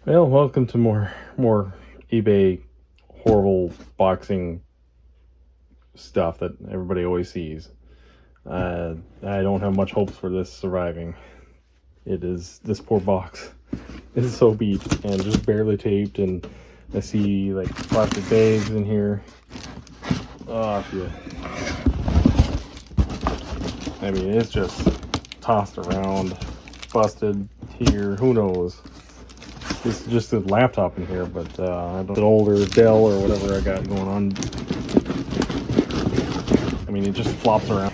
Well, welcome to more eBay horrible boxing stuff that everybody always sees. I don't have much hopes for this surviving. This poor box is so beat and just barely taped, and I see like plastic bags in here. Oh, yeah. I mean, it's just tossed around, busted here. Who knows? This is just a laptop in here, but I don't an older Dell or whatever I got going on. I mean, it just flops around.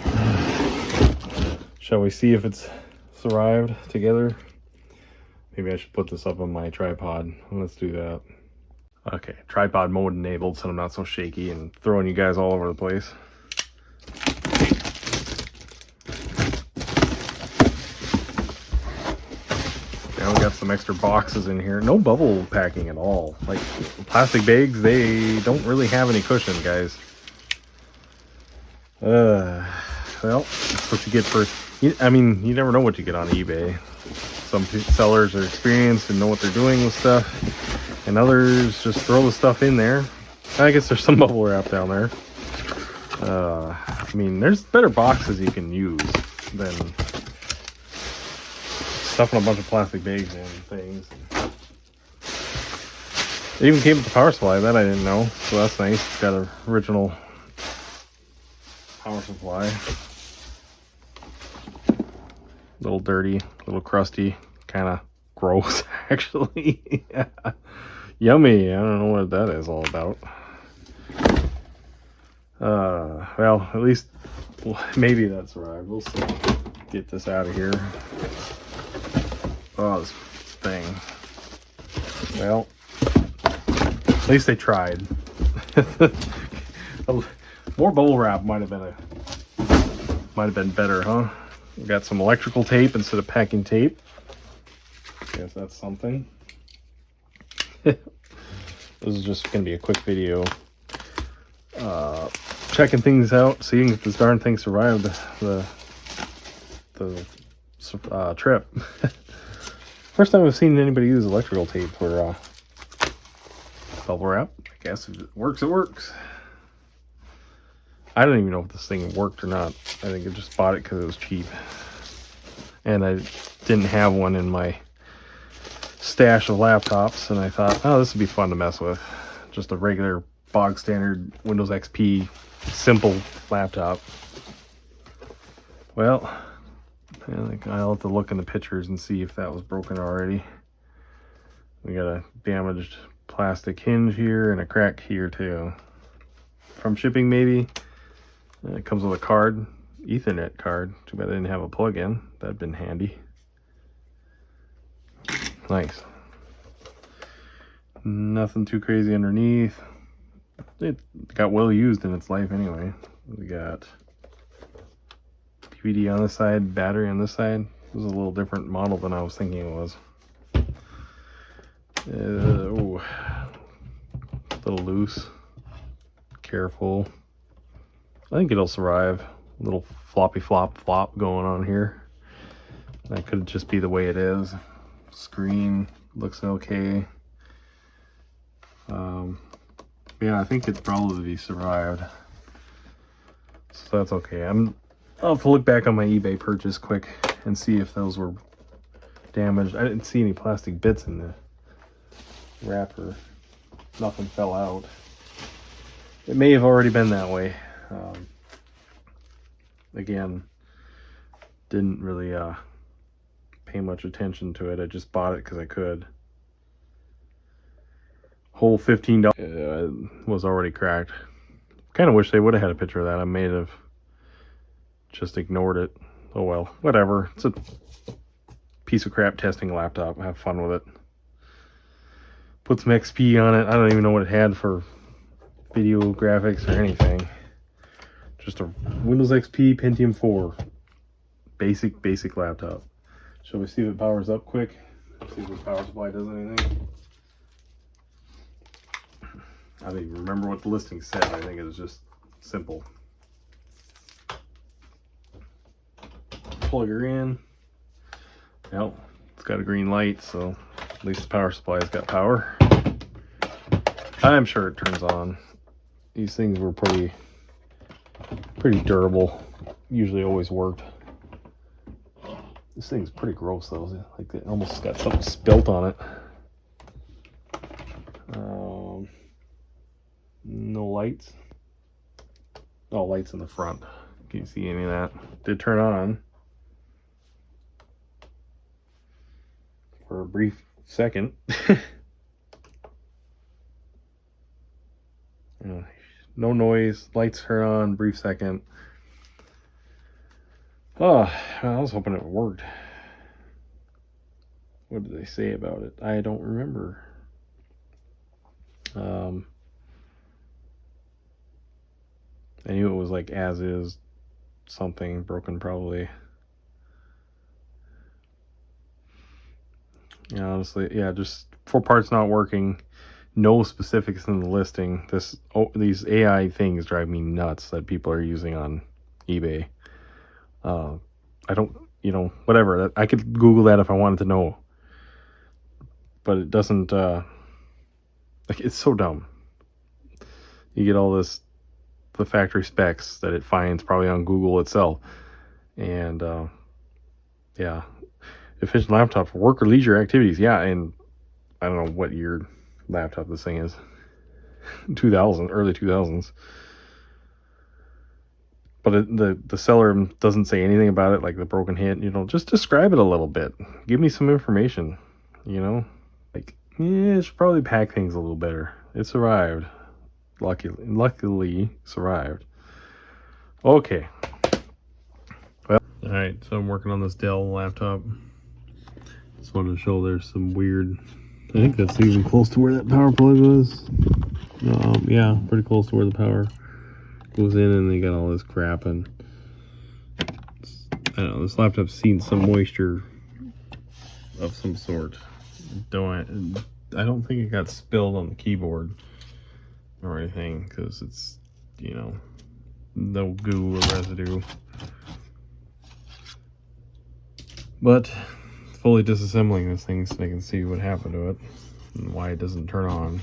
Shall we see if it's survived together? Maybe I should put this up on my tripod. Let's do that. Okay, tripod mode enabled so I'm not so shaky and throwing you guys all over the place. Now we got some extra boxes in here. No bubble packing at all. Like plastic bags, they don't really have any cushion, guys. Well, that's what you get for. I mean, you never know what you get on eBay. Some sellers are experienced and know what they're doing with stuff, and others just throw the stuff in there. I guess there's some bubble wrap down there. I mean, there's better boxes you can use than stuffing a bunch of plastic bags in things. It even came with the power supply. That I didn't know, so that's nice. It's got an original power supply. A little dirty, a little crusty, kind of gross actually. Yeah. Yummy. I don't know what that is all about. Well, at least maybe that's right. We'll see. Get this out of here. Oh, this thing. Well, at least they tried. More bubble wrap might have been better, huh? We got some electrical tape instead of packing tape. Guess that's something. This is just gonna be a quick video. Checking things out, seeing if this darn thing survived the trip. First time I've seen anybody use electrical tape for bubble wrap. I guess if it works, it works. I don't even know if this thing worked or not. I think I just bought it because it was cheap. And I didn't have one in my stash of laptops, and I thought, oh, this would be fun to mess with. Just a regular bog standard Windows XP simple laptop. Well, I think I'll have to look in the pictures and see if that was broken already. We got a damaged plastic hinge here and a crack here too. From shipping maybe. It comes with a card, Ethernet card. Too bad I didn't have a plug-in. That'd been handy. Nice. Nothing too crazy underneath. It got well used in its life anyway. We got DVD on this side, battery on this side. This is a little different model than I was thinking it was. Oh, a little loose. Careful. I think it'll survive. A little floppy flop going on here. That could just be the way it is. Screen looks okay. Yeah, I think it's probably survived. So that's okay. I'll have to look back on my eBay purchase quick and see if those were damaged. I didn't see any plastic bits in the wrapper. Nothing fell out. It may have already been that way. Again, didn't really pay much attention to it. I just bought it because I could. Whole $15 was already cracked. Kind of wish they would have had a picture of that. I may have just ignored it. Oh well, whatever. It's a piece of crap testing laptop. Have fun with it. Put some XP on it. I don't even know what it had for video graphics or anything. Just a Windows XP Pentium 4. Basic laptop. Shall we see if it powers up quick? See if the power supply does anything. I don't even remember what the listing said. I think it was just simple. Plug her in. Well, it's got a green light, so At least the power supply's got power. I'm sure it turns on. These things were pretty durable. Usually always worked. This thing's pretty gross though. Like it almost got something spilt on it. No lights. Oh, lights in the front. Can you see any of that? Did turn on for a brief second. No noise. Lights turn on. Brief second. Oh, I was hoping it worked. What did they say about it? I don't remember. I knew it was like as is, something broken probably. Yeah, honestly, yeah, just 4 parts not working. No specifics in the listing. These AI things drive me nuts that people are using on eBay. I don't, whatever. I could Google that if I wanted to know, but it doesn't. Like, it's so dumb. You get all the factory specs that it finds probably on Google itself, and yeah, efficient laptop for work or leisure activities. Yeah, and I don't know what year laptop this thing is. 2000, early 2000s. But the seller doesn't say anything about it, like the broken hit. Just describe it a little bit. Give me some information. Like, yeah, it should probably pack things a little better. It survived. Luckily survived. Okay. Well, all right. So I'm working on this Dell laptop. Just wanted to show there's some weird. I think that's even close to where that power plug was. Yeah, pretty close to where the power goes in, and they got all this crap, and I don't know, this laptop's seen some moisture of some sort. I don't think it got spilled on the keyboard or anything, because it's, no goo or residue. But fully disassembling this thing so I can see what happened to it and why it doesn't turn on.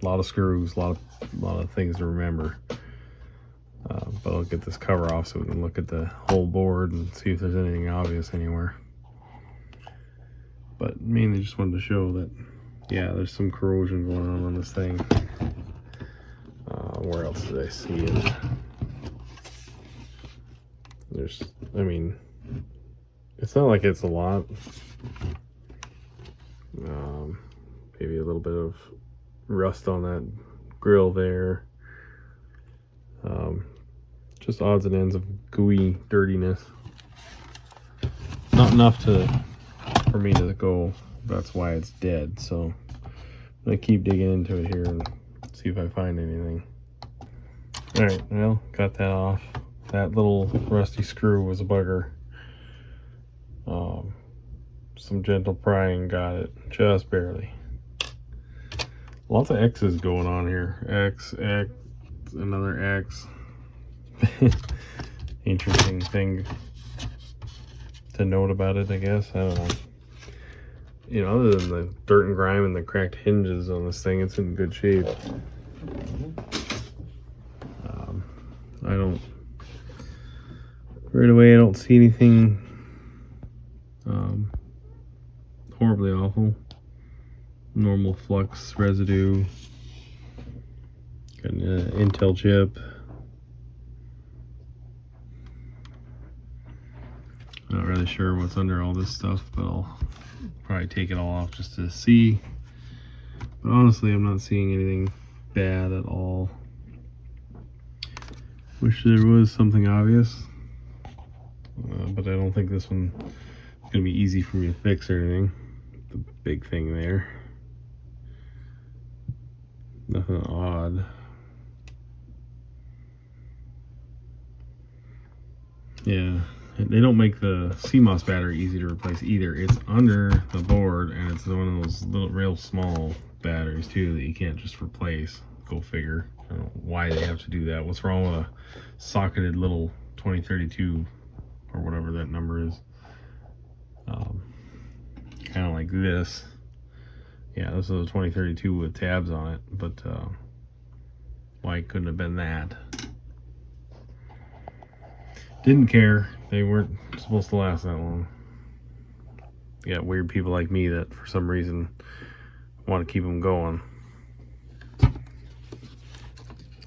A lot of screws, a lot of things to remember. But I'll get this cover off so we can look at the whole board and see if there's anything obvious anywhere. But mainly just wanted to show that, yeah, there's some corrosion going on this thing. Where else did I see it? It's not like it's a lot. Maybe a little bit of rust on that grill there. Just odds and ends of gooey dirtiness. Not enough for me to go, that's why it's dead. So I'm gonna keep digging into it here and see if I find anything. All right, well, got that off. That little rusty screw was a bugger. Some gentle prying got it, just barely. Lots of X's going on here. X, another X. Interesting thing to note about it, I guess. I don't know. Other than the dirt and grime and the cracked hinges on this thing, it's in good shape. Right away, I don't see anything horribly awful. Normal flux residue. Got an Intel chip. Not really sure what's under all this stuff, but I'll probably take it all off just to see. But honestly, I'm not seeing anything bad at all. Wish there was something obvious, but I don't think this one is going to be easy for me to fix or anything. The big thing there. Nothing odd. Yeah, they don't make the CMOS battery easy to replace either. It's under the board, and it's one of those little real small batteries too that you can't just replace. Go figure. I don't know why they have to do that. What's wrong with a socketed little 2032 or whatever that number is? like this. Yeah, this is a 2032 with tabs on it, but why couldn't have been that? Didn't care. They weren't supposed to last that long. You got weird people like me that for some reason want to keep them going.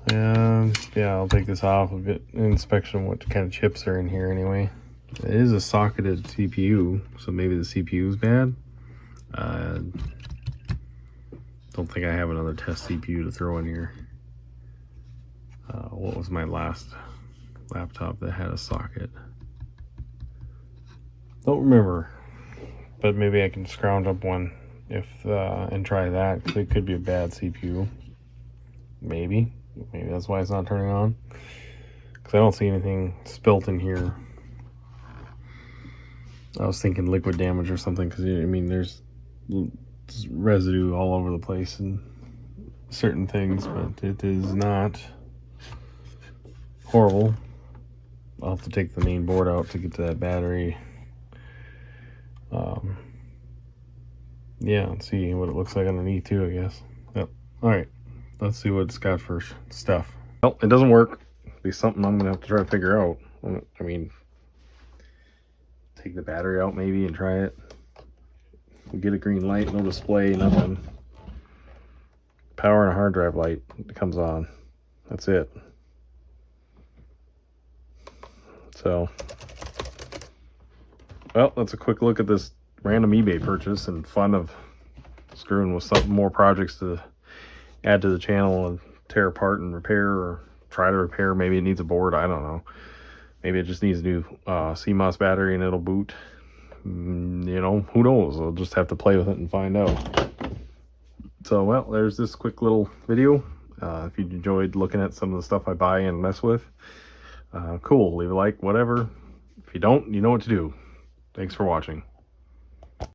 And yeah, I'll take this off. I'll get an inspection of what kind of chips are in here anyway. It is a socketed CPU, so maybe the CPU is bad. Don't think I have another test CPU to throw in here. What was my last laptop that had a socket? Don't remember, but maybe I can scrounge up one and try that, because it could be a bad CPU. Maybe that's why it's not turning on, because I don't see anything spilt in here. I was thinking liquid damage or something, because I mean there's residue all over the place and certain things, but it is not horrible. I'll have to take the main board out to get to that battery. Yeah, and see what it looks like underneath too, I guess. Yep. All right, let's see what it's got for stuff. Well, it doesn't work. It'll be something I'm gonna have to try to figure out. I mean, take the battery out maybe and try it. We get a green light, no display, nothing. Power and a hard drive light comes on. That's it. So, well, that's a quick look at this random eBay purchase and fun of screwing with some more projects to add to the channel and tear apart and repair, or try to repair. Maybe it needs a board, I don't know. Maybe it just needs a new CMOS battery and it'll boot. You know, who knows? I'll just have to play with it and find out. So, well, there's this quick little video. If you enjoyed looking at some of the stuff I buy and mess with, cool, leave a like, whatever. If you don't, you know what to do. Thanks for watching.